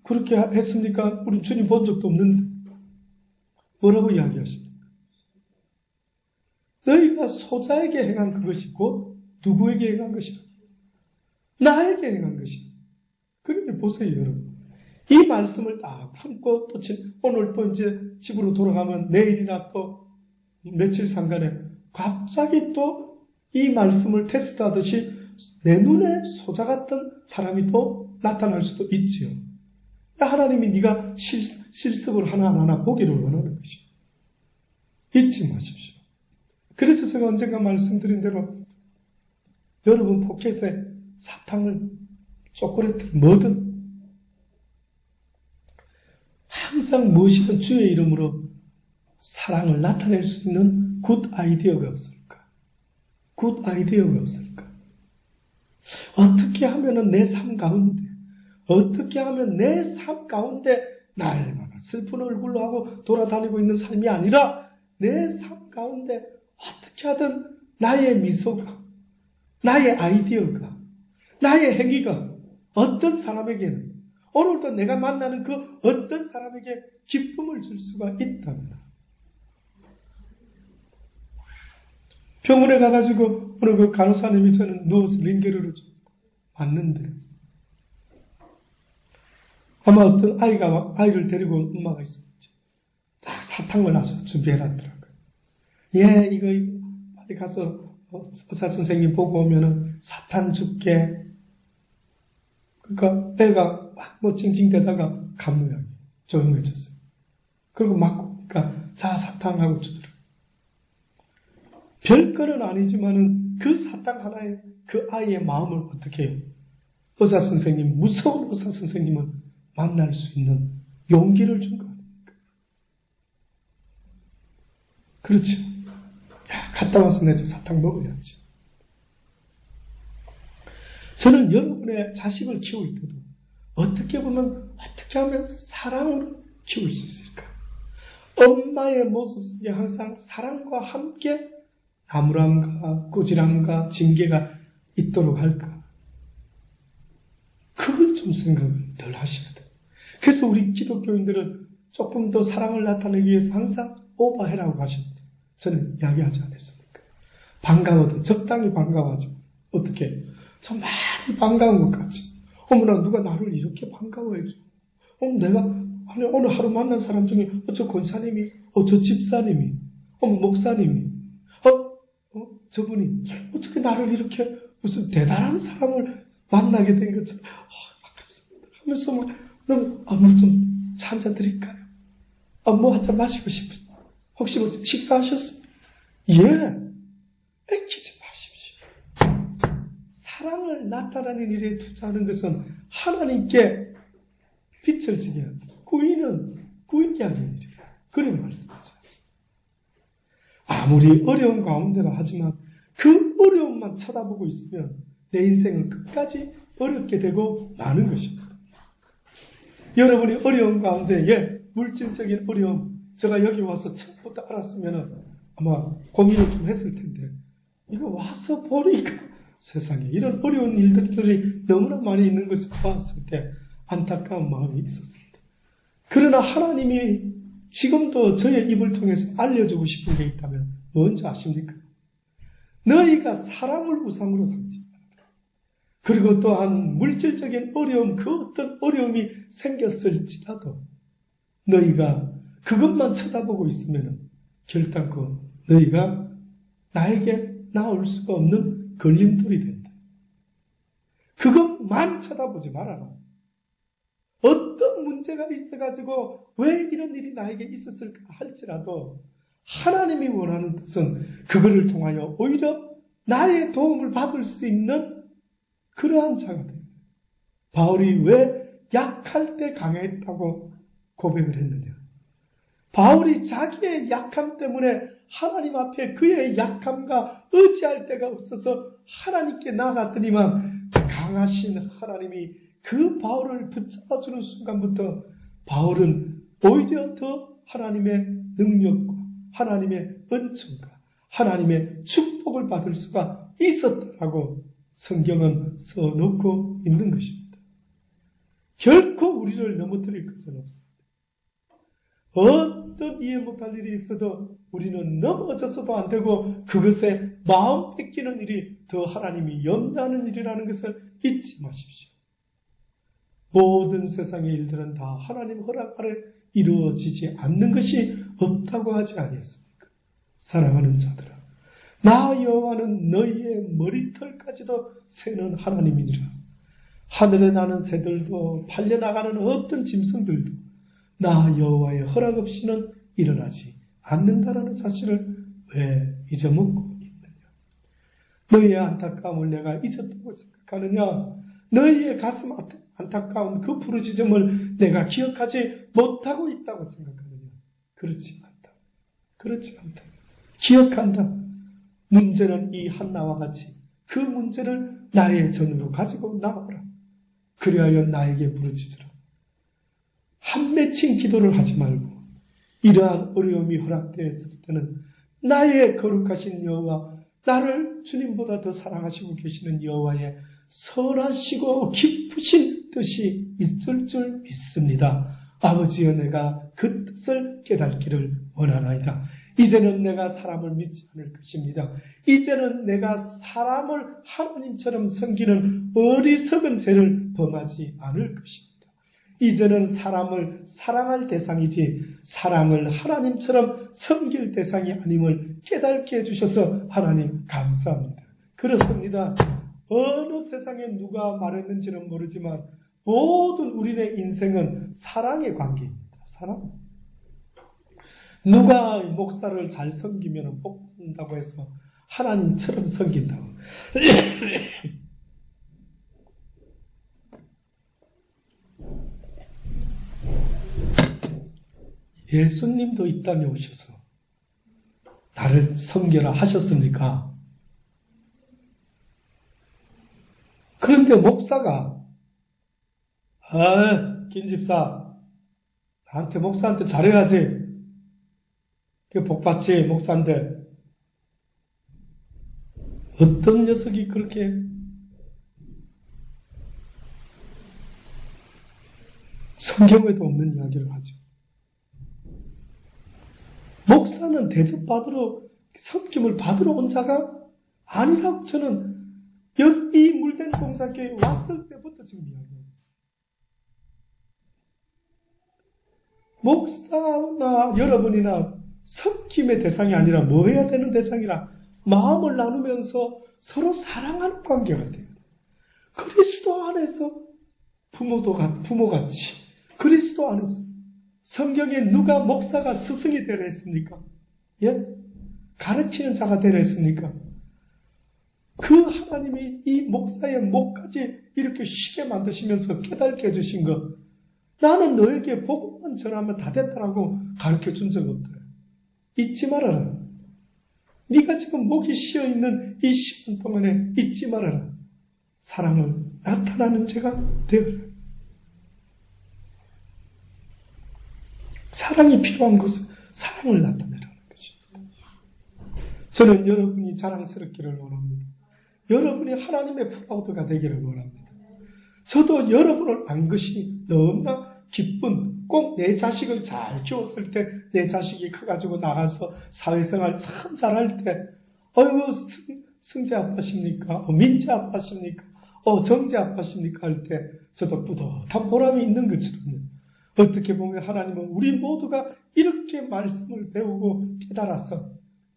A: 그렇게 했습니까? 우리 주님 본 적도 없는데. 뭐라고 이야기하십니까? 너희가 소자에게 행한 그것이고 누구에게 행한 것이야? 나에게 행한 것이야. 그러니 보세요, 여러분. 이 말씀을 딱 품고 또 오늘 또 이제 집으로 돌아가면 내일이나 또 며칠 상간에 갑자기 또 이 말씀을 테스트하듯이 내 눈에 소자 같은 사람이 또 나타날 수도 있지요. 하나님이 네가 실습을 하나하나 보기를 원하는 것이요. 잊지 마십시오. 그래서 제가 언젠가 말씀드린 대로 여러분 포켓에 사탕을, 초콜릿을 뭐든 항상 무엇이든 주의 이름으로 사랑을 나타낼 수 있는 굿 아이디어가 없을까? 굿 아이디어가 없을까? 어떻게 하면은 내 삶 가운데, 어떻게 하면 내 삶 가운데 날마다 슬픈 얼굴로 하고 돌아다니고 있는 삶이 아니라 내 삶 가운데 어떻게 하든 나의 미소가, 나의 아이디어가, 나의 행위가 어떤 사람에게는, 오늘도 내가 만나는 그 어떤 사람에게 기쁨을 줄 수가 있답니다. 병원에 가가지고 오늘 그 간호사님이 저는 누워서 링게르를 좀 봤는데, 아마 어떤 아이를 데리고 온 엄마가 있었지. 딱 사탕을 아주 준비해놨더라고요. 예, 이거 빨리 가서 의사 선생님 보고 오면은 사탕 줄게. 그러니까 애가 막 뭐 찡찡대다가 간 모양이 조용해졌어요. 그리고 막 그러니까 자 사탕하고 주더라고요. 별거는 아니지만은 그 사탕 하나에 그 아이의 마음을 어떻게 해요? 의사 선생님, 무서운 의사 선생님은 만날 수 있는 용기를 준 거 아닙니까? 그렇죠. 야, 갔다 와서 내 저 사탕 먹어야지. 저는 여러분의 자식을 키울 때도 어떻게 보면 어떻게 하면 사랑으로 키울 수 있을까? 엄마의 모습 속에 항상 사랑과 함께 나무람과 꾸지람과 징계가 있도록 할까? 그걸 좀 생각을 늘 하셔야 돼요. 그래서 우리 기독교인들은 조금 더 사랑을 나타내기 위해서 항상 오버해라고 하셨는데 저는 이야기하지 않았습니까? 반가워도 적당히 반가워하지. 어떻게 해요? 저 많이 반가운 것 같지. 어머나 누가 나를 이렇게 반가워해줘. 내가 아니 오늘 하루 만난 사람 중에 저 권사님이, 저 집사님이, 목사님이, 저분이 어떻게 나를 이렇게 무슨 대단한 사람을 만나게 된 것처럼 반갑습니다 하면서 막 뭐 좀 차 한잔 드릴까요? 뭐 한잔 마시고 싶으세요? 혹시 뭐 식사하셨습니까? 예, 애키지 마십시오. 사랑을 나타내는 일에 투자하는 것은 하나님께 빛을 지게 합니다. 구인이 아닌 일이에요. 그런 말씀하지 않습니다. 아무리 어려운 가운데라 하지만 그 어려움만 쳐다보고 있으면 내 인생은 끝까지 어렵게 되고 마는 것입니다. 여러분이 어려운 가운데 물질적인 어려움, 제가 여기 와서 처음부터 알았으면 아마 고민을 좀 했을 텐데 이거 와서 보니까 세상에 이런 어려운 일들이 너무나 많이 있는 것을 봤을 때 안타까운 마음이 있었습니다. 그러나 하나님이 지금도 저의 입을 통해서 알려주고 싶은 게 있다면 뭔지 아십니까? 너희가 사람을 우상으로 삼지 말라. 그리고 또한 물질적인 어려움, 그 어떤 어려움이 생겼을지라도 너희가 그것만 쳐다보고 있으면 결단코 너희가 나에게 나올 수가 없는 걸림돌이 된다. 그것만 쳐다보지 말아라. 어떤 문제가 있어가지고 왜 이런 일이 나에게 있었을까 할지라도 하나님이 원하는 뜻은 그거를 통하여 오히려 나의 도움을 받을 수 있는 그러한 자가 됩니다. 바울이 왜 약할 때 강했다고 고백을 했느냐? 바울이 자기의 약함 때문에 하나님 앞에 그의 약함과 의지할 데가 없어서 하나님께 나아갔더니만 강하신 하나님이 그 바울을 붙잡아주는 순간부터 바울은 오히려 더 하나님의 능력과 하나님의 은총과 하나님의 축복을 받을 수가 있었다라고 성경은 써놓고 있는 것입니다. 결코 우리를 넘어뜨릴 것은 없습니다. 어떤 이해 못할 일이 있어도 우리는 넘어져서도 안 되고 그것에 마음 뺏기는 일이 더 하나님이 염려하는 일이라는 것을 잊지 마십시오. 모든 세상의 일들은 다 하나님 허락 아래 이루어지지 않는 것이 없다고 하지 아니했습니까? 사랑하는 자들아, 나 여호와는 너희의 머리털까지도 세는 하나님이니라. 하늘에 나는 새들도 팔려나가는 어떤 짐승들도 나 여호와의 허락 없이는 일어나지 않는다라는 사실을 왜 잊어먹고 있느냐? 너희의 안타까움을 내가 잊었다고 생각하느냐? 너희의 가슴 안타까운 그 부르짖음을 내가 기억하지 못하고 있다고 생각하느냐? 그렇지 않다. 그렇지 않다. 기억한다. 문제는 이 한나와 같이 그 문제를 나의 전으로 가지고 나오라. 그리하여 나에게 부르짖으라. 한 맺힌 기도를 하지 말고 이러한 어려움이 허락되었을 때는 나의 거룩하신 여호와, 나를 주님보다 더 사랑하시고 계시는 여호와의 선하시고 깊으신 뜻이 있을 줄 믿습니다. 아버지여, 내가 그 뜻을 깨닫기를 원하나이다. 이제는 내가 사람을 믿지 않을 것입니다. 이제는 내가 사람을 하나님처럼 섬기는 어리석은 죄를 범하지 않을 것입니다. 이제는 사람을 사랑할 대상이지 사랑을 하나님처럼 섬길 대상이 아님을 깨닫게 해주셔서 하나님 감사합니다. 그렇습니다. 어느 세상에 누가 말했는지는 모르지만 모든 우리의 인생은 사랑의 관계입니다. 사랑. 누가 목사를 잘 섬기면 복 받는다고 해서 하나님처럼 섬긴다고. 예수님도 이 땅에 오셔서 나를 섬겨라 하셨습니까? 그런데 목사가 김집사 나한테 목사한테 잘해야지 복 받지 목사인데 어떤 녀석이 그렇게 성경에도 없는 이야기를 하죠. 목사는 대접받으러 섬김을 받으러 온 자가 아니라고 저는 이 물된 공사교회에 왔을 때부터 지금 이야기하고 있어요. 목사나 여러분이나 섬김의 대상이 아니라 뭐 해야 되는 대상이라 마음을 나누면서 서로 사랑하는 관계가 돼요. 그리스도 안에서 부모같이 그리스도 안에서 성경에 누가 목사가 스승이 되려 했습니까? 예? 가르치는 자가 되려 했습니까? 그 하나님이 이 목사의 목까지 이렇게 쉬게 만드시면서 깨닫게 해주신 것, 나는 너에게 복음만 전하면 다 됐다라고 가르쳐 준 적 없다. 잊지 말아라. 네가 지금 목이 쉬어있는 이 시간 동안에 잊지 말아라. 사랑을 나타나는 자가 되어라. 사랑이 필요한 것은 사랑을 나타내라는 것입니다. 저는 여러분이 자랑스럽기를 원합니다. 여러분이 하나님의 프라우드가 되기를 원합니다. 저도 여러분을 안 것이 너무나 기쁜, 꼭 내 자식을 잘 키웠을 때, 내 자식이 커가지고 나가서 사회생활 참 잘할 때, 승재 아빠십니까? 민재 아빠십니까? 정재 아빠십니까? 할 때, 저도 뿌듯한 보람이 있는 것처럼요. 어떻게 보면 하나님은 우리 모두가 이렇게 말씀을 배우고 깨달아서,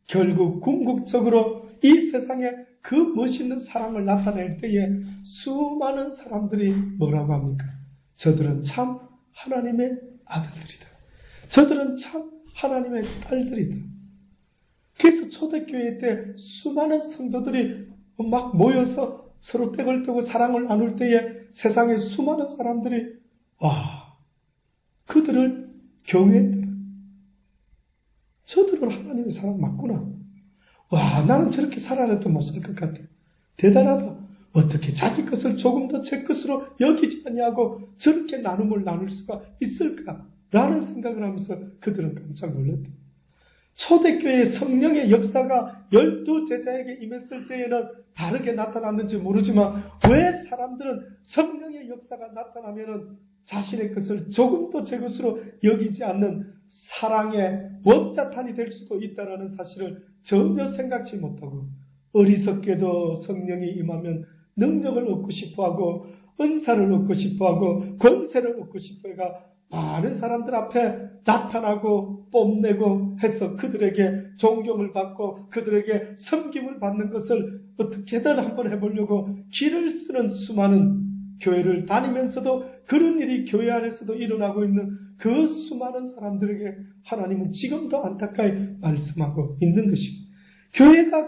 A: 결국 궁극적으로 이 세상에 그 멋있는 사랑을 나타낼 때에 수많은 사람들이 뭐라고 합니까? 저들은 참 하나님의 아들들이다. 저들은 참 하나님의 딸들이다. 그래서 초대교회 때 수많은 성도들이 막 모여서 서로 떼걸 떼고 사랑을 나눌 때에 세상에 수많은 사람들이 그들을 경외했더라. 저들은 하나님의 사랑 맞구나. 나는 저렇게 살아내도 못 살 것 같아. 대단하다. 어떻게 자기 것을 조금 더 제 것으로 여기지 않냐고 저렇게 나눔을 나눌 수가 있을까? 라는 생각을 하면서 그들은 깜짝 놀랐다. 초대교회의 성령의 역사가 12제자에게 임했을 때에는 다르게 나타났는지 모르지만 왜 사람들은 성령의 역사가 나타나면은 자신의 것을 조금도 제 것으로 여기지 않는 사랑의 원자탄이 될 수도 있다는 사실을 전혀 생각지 못하고 어리석게도 성령이 임하면 능력을 얻고 싶어하고 은사를 얻고 싶어하고 권세를 얻고 싶어해가 많은 사람들 앞에 나타나고 뽐내고 해서 그들에게 존경을 받고 그들에게 섬김을 받는 것을 어떻게든 한번 해보려고 길을 쓰는 수많은 교회를 다니면서도 그런 일이 교회 안에서도 일어나고 있는 그 수많은 사람들에게 하나님은 지금도 안타까이 말씀하고 있는 것입니다. 교회가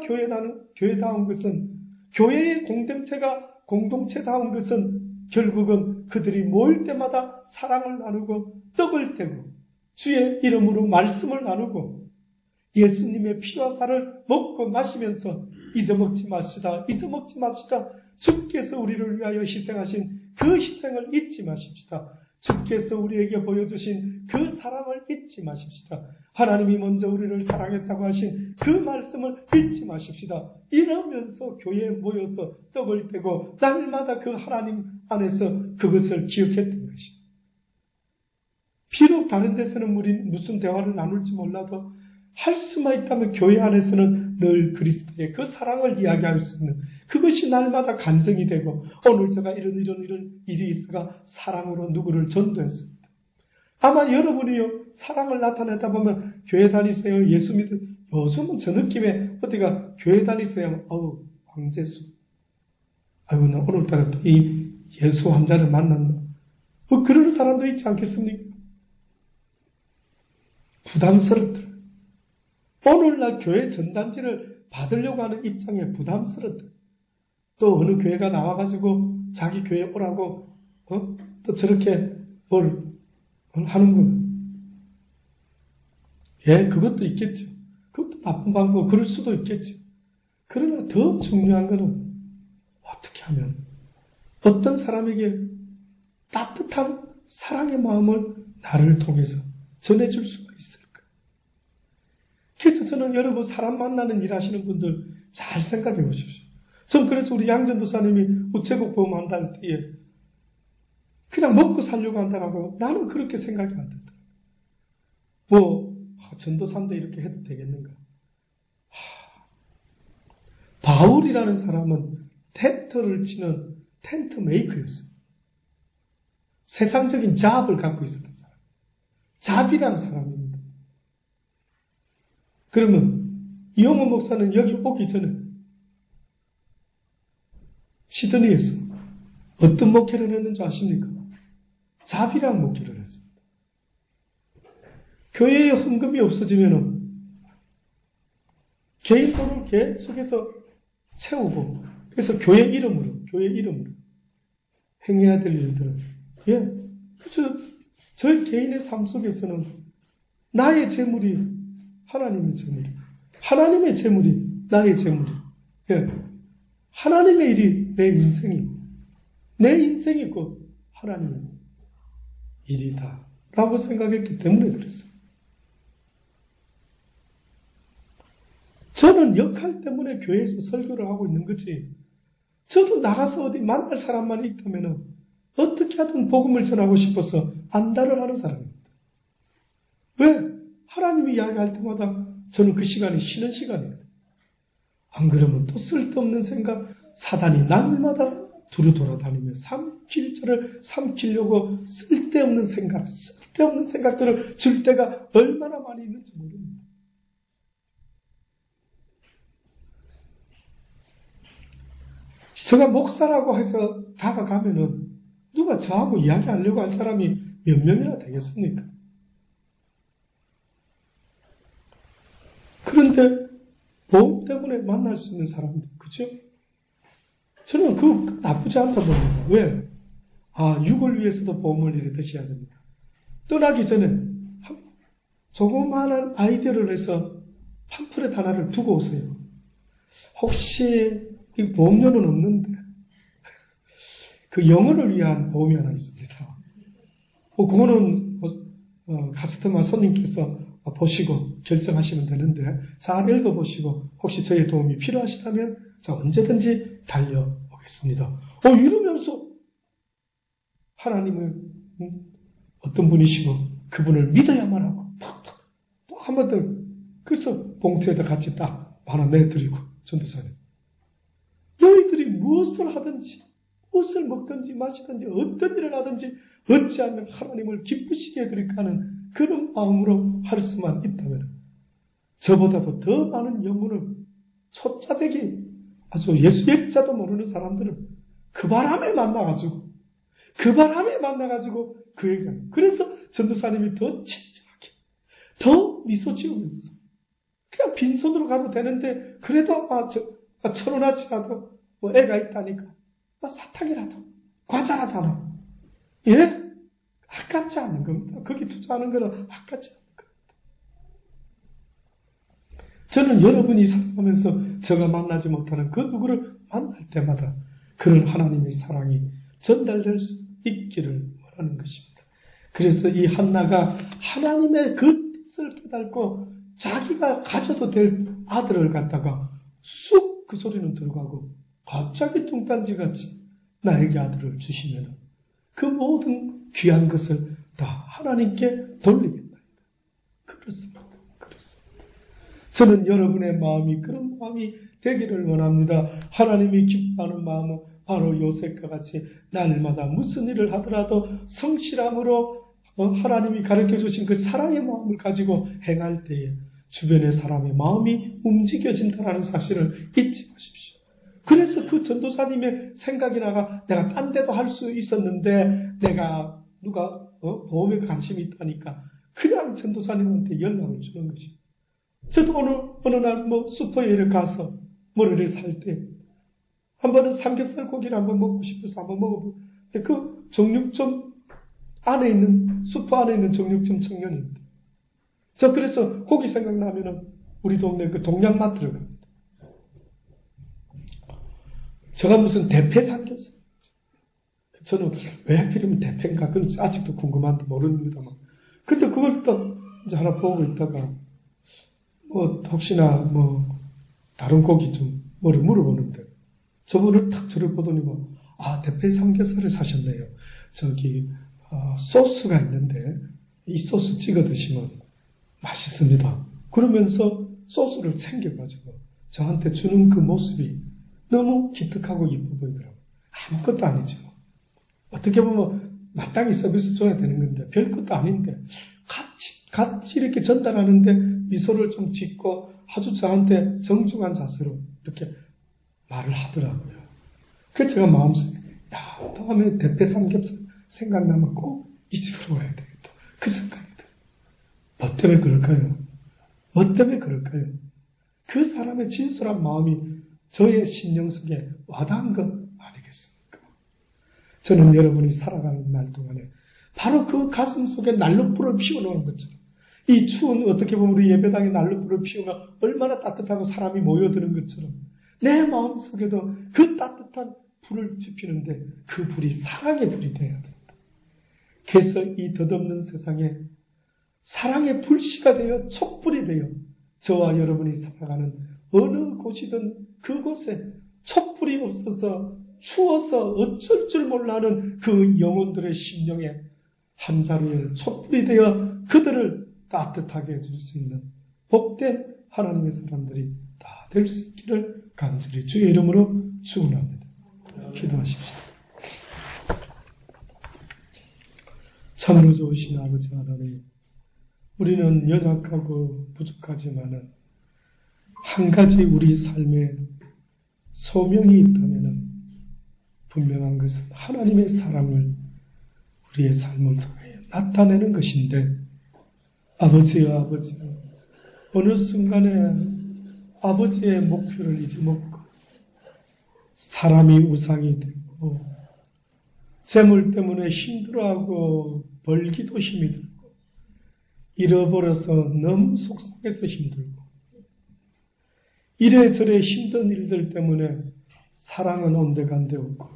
A: 교회다운 것은 교회의 공동체가 공동체다운 것은 결국은 그들이 모일 때마다 사랑을 나누고 떡을 떼고 주의 이름으로 말씀을 나누고 예수님의 피와 살을 먹고 마시면서 잊어먹지 맙시다. 잊어먹지 맙시다. 주께서 우리를 위하여 희생하신 그 희생을 잊지 마십시다. 주께서 우리에게 보여주신 그 사랑을 잊지 마십시다. 하나님이 먼저 우리를 사랑했다고 하신 그 말씀을 잊지 마십시다. 이러면서 교회에 모여서 떡을 떼고 날마다 그 하나님 안에서 그것을 기억했던 것입니다. 비록 다른 데서는 우리 무슨 대화를 나눌지 몰라도 할 수만 있다면 교회 안에서는 늘 그리스도의 그 사랑을 이야기할 수 있는 그것이 날마다 간증이 되고 오늘 제가 이런 일이 있어가 사랑으로 누구를 전도했습니다. 아마 여러분이요 사랑을 나타내다 보면 교회 다니세요 예수 믿으 요즘은 저 느낌에 어디가 교회 다니세요 황재수 나 오늘따라 또 이 예수 환자를 만났나 그런 사람도 있지 않겠습니까? 부담스럽더라. 오늘날 교회 전단지를 받으려고 하는 입장에 부담스럽다. 또 어느 교회가 나와가지고 자기 교회 오라고 또 저렇게 뭘 하는 거. 그것도 있겠죠. 그것도 나쁜 방법 그럴 수도 있겠죠. 그러나 더 중요한 것은 어떻게 하면 어떤 사람에게 따뜻한 사랑의 마음을 나를 통해서 전해줄 수가 있을까? 그래서 저는 여러분 사람 만나는 일 하시는 분들 잘 생각해 보십시오. 전 그래서 우리 양전도사님이 우체국 보험한다 할 때에 그냥 먹고 살려고 한다라고 나는 그렇게 생각이 안 된다. 전도사인데 이렇게 해도 되겠는가? 바울이라는 사람은 텐트를 치는 텐트 메이커였어요. 세상적인 잡을 갖고 있었던 사람. 잡이라는 사람입니다. 그러면 이용호 목사는 여기 오기 전에 시드니에서 어떤 목회를 했는지 아십니까? 잡이라는 목회를 했습니다. 교회에 헌금이 없어지면은 개인 돈을 계속해서 채우고 그래서 교회 이름으로 행해야 될 일들은 그래서 저희 개인의 삶 속에서는 나의 재물이 하나님의 재물이 하나님의 재물이 나의 재물이. 예. 하나님의 일이 내 인생이고, 내 인생이고 하나님의 일이다 라고 생각했기 때문에 그랬어요. 저는 역할 때문에 교회에서 설교를 하고 있는 거지, 저도 나가서 어디 만날 사람만 있다면 어떻게 하든 복음을 전하고 싶어서 안달을 하는 사람입니다. 왜? 하나님이 이야기할 때마다 저는 그 시간이 쉬는 시간입니다. 안 그러면 또 쓸데없는 생각, 사단이 날마다 두루 돌아다니며 길자를 삼키려고 쓸데없는 생각들을 줄 때가 얼마나 많이 있는지 모릅니다. 제가 목사라고 해서 다가가면은 누가 저하고 이야기하려고 할 사람이 몇 명이나 되겠습니까? 그런데 보험 때문에 만날 수 있는 사람들, 그죠? 저는 그거 나쁘지 않다 봅니다. 왜? 육을 위해서도 보험을 이렇듯이 해야 됩니다. 떠나기 전에 조그마한 아이디어를 해서 팜플렛 하나를 두고 오세요. 혹시 이 보험료는 없는데 그 영혼을 위한 보험이 하나 있습니다. 그거는 카스터마 손님께서 보시고 결정하시면 되는데, 잘 읽어보시고 혹시 저의 도움이 필요하시다면 자, 언제든지 달려오겠습니다. 이러면서 하나님은 어떤 분이시고 그분을 믿어야만 하고 또 한 번 더 그래서 봉투에다 같이 딱 하나 내드리고, 전도사님 너희들이 무엇을 하든지 무엇을 먹든지 마시든지 어떤 일을 하든지 어찌하면 하나님을 기쁘시게 해드릴까 하는 그런 마음으로 할 수만 있다면 저보다도 더 많은 영혼을 초짜되기 아주 예수 역자도 모르는 사람들은 그 바람에 만나가지고 그 얘기가, 그래서 전도사님이 더 친절하게 더 미소 지으면서 그냥 빈손으로 가도 되는데 그래도 철원하지라도 애가 있다니까 사탕이라도 과자라도 하나, 예? 아깝지 않은 겁니다. 거기 투자하는 거는 아깝지 않은 겁니다. 저는 여러분이 살아가면서 제가 만나지 못하는 그 누구를 만날 때마다 그런 하나님의 사랑이 전달될 수 있기를 원하는 것입니다. 그래서 이 한나가 하나님의 그 뜻을 깨닫고 자기가 가져도 될 아들을 갖다가 쑥 그 소리는 들어가고 갑자기 뚱딴지같이 나에게 아들을 주시면 그 모든 귀한 것을 다 하나님께 돌리겠다. 그렇습니다. 저는 여러분의 마음이 그런 마음이 되기를 원합니다. 하나님이 기뻐하는 마음은 바로 요셉과 같이 날마다 무슨 일을 하더라도 성실함으로 하나님이 가르쳐 주신 그 사랑의 마음을 가지고 행할 때에 주변의 사람의 마음이 움직여진다는 사실을 잊지 마십시오. 그래서 그 전도사님의 생각이 나가 내가 딴 데도 할 수 있었는데 내가 누가 보험에 관심이 있다니까 그냥 전도사님한테 연락을 주는 것이죠. 저도 어느 날 슈퍼에 가서 뭐를 살 때 한 번은 삼겹살 고기를 한번 먹고 싶어서 한번 먹어보고, 그 정육점 안에 있는 슈퍼 안에 있는 정육점 청년입니다. 저 그래서 고기 생각나면은 우리 동네 그 동양마트를 갑니다. 제가 무슨 대패 삼겹살, 저는 왜 하필이면 대패인가 그건 아직도 궁금한데 모릅니다만, 근데 그걸 딱 이제 하나 보고 있다가 혹시나 다른 고기 좀 뭐를 물어보는데 저분을 딱 저를 보더니 대패 삼겹살을 사셨네요. 저기 소스가 있는데 이 소스 찍어 드시면 맛있습니다. 그러면서 소스를 챙겨가지고 저한테 주는 그 모습이 너무 기특하고 이뻐 보이더라고요. 아무것도 아니죠. 어떻게 보면 마땅히 서비스 줘야 되는 건데 별것도 아닌데 같이 이렇게 전달하는데 미소를 좀 짓고 아주 저한테 정중한 자세로 이렇게 말을 하더라고요. 그래서 제가 마음속에 다음에 대패 삼겹살 생각나면 꼭 이 집으로 가야 되겠다. 그 생각이 들어요. 뭐 때문에 그럴까요? 그 사람의 진솔한 마음이 저의 심령 속에 와닿은 것 아니겠습니까? 저는 여러분이 살아가는 날 동안에 바로 그 가슴 속에 난로불을 피워놓은 것처럼 이 추운 어떻게 보면 우리 예배당에 난로불을 피우면 얼마나 따뜻하고 사람이 모여드는 것처럼 내 마음속에도 그 따뜻한 불을 지피는데 그 불이 사랑의 불이 되어야 된다. 그래서 이 덧없는 세상에 사랑의 불씨가 되어 촛불이 되어 저와 여러분이 살아가는 어느 곳이든 그곳에 촛불이 없어서 추워서 어쩔 줄 몰라하는 그 영혼들의 심령에 한 자루의 촛불이 되어 그들을 따뜻하게 해줄 수 있는 복된 하나님의 사람들이 다 될 수 있기를 간절히 주의 이름으로 축원합니다. 기도하십시오. 참으로 좋으신 아버지 하나님, 우리는 연약하고 부족하지만은 한 가지 우리 삶에 소명이 있다면은 분명한 것은 하나님의 사랑을 우리의 삶을 통해 나타내는 것인데, 아버지와 아버지, 어느 순간에 아버지의 목표를 잊어먹고 사람이 우상이 되고 재물 때문에 힘들어하고 벌기도 힘이 들고 잃어버려서 너무 속상해서 힘들고 이래저래 힘든 일들 때문에 사랑은 온데간데 없고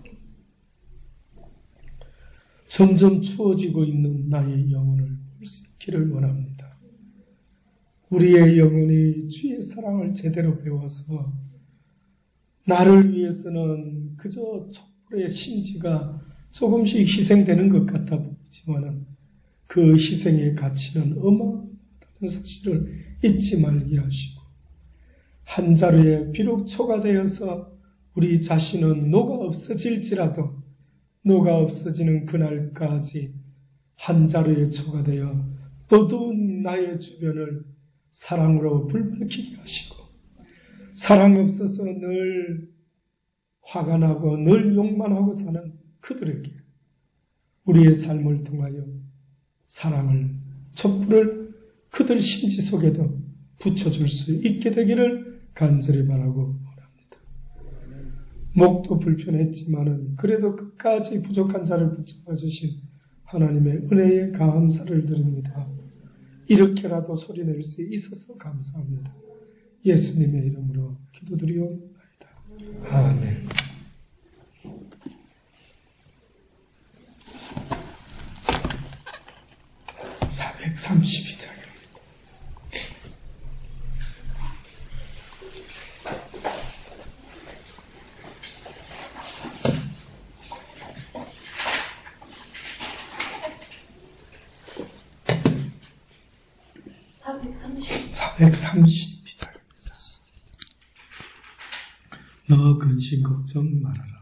A: 점점 추워지고 있는 나의 영혼을 볼 수 있기를 원합니다. 우리의 영혼이 주의 사랑을 제대로 배워서 나를 위해서는 그저 촛불의 심지가 조금씩 희생되는 것 같아 보이지만 그 희생의 가치는 어마어마하다는 사실을 잊지 말게 하시고 한 자루에 비록 초가 되어서 우리 자신은 녹아 없어질지라도 녹아 없어지는 그날까지 한 자루의 초가 되어 어두운 나의 주변을 사랑으로 불밝히게 하시고 사랑 없어서 늘 화가 나고 늘 욕만 하고 사는 그들에게 우리의 삶을 통하여 사랑을, 촛불을 그들 심지 속에도 붙여줄 수 있게 되기를 간절히 바라고 원합니다. 목도 불편했지만은 그래도 끝까지 부족한 자를 붙잡아 주신 하나님의 은혜에 감사를 드립니다. 이렇게라도 소리낼 수 있어서 감사합니다. 예수님의 이름으로 기도드리옵나이다. 아멘. (432장) (432장입니다) 너 근심 걱정 말아라.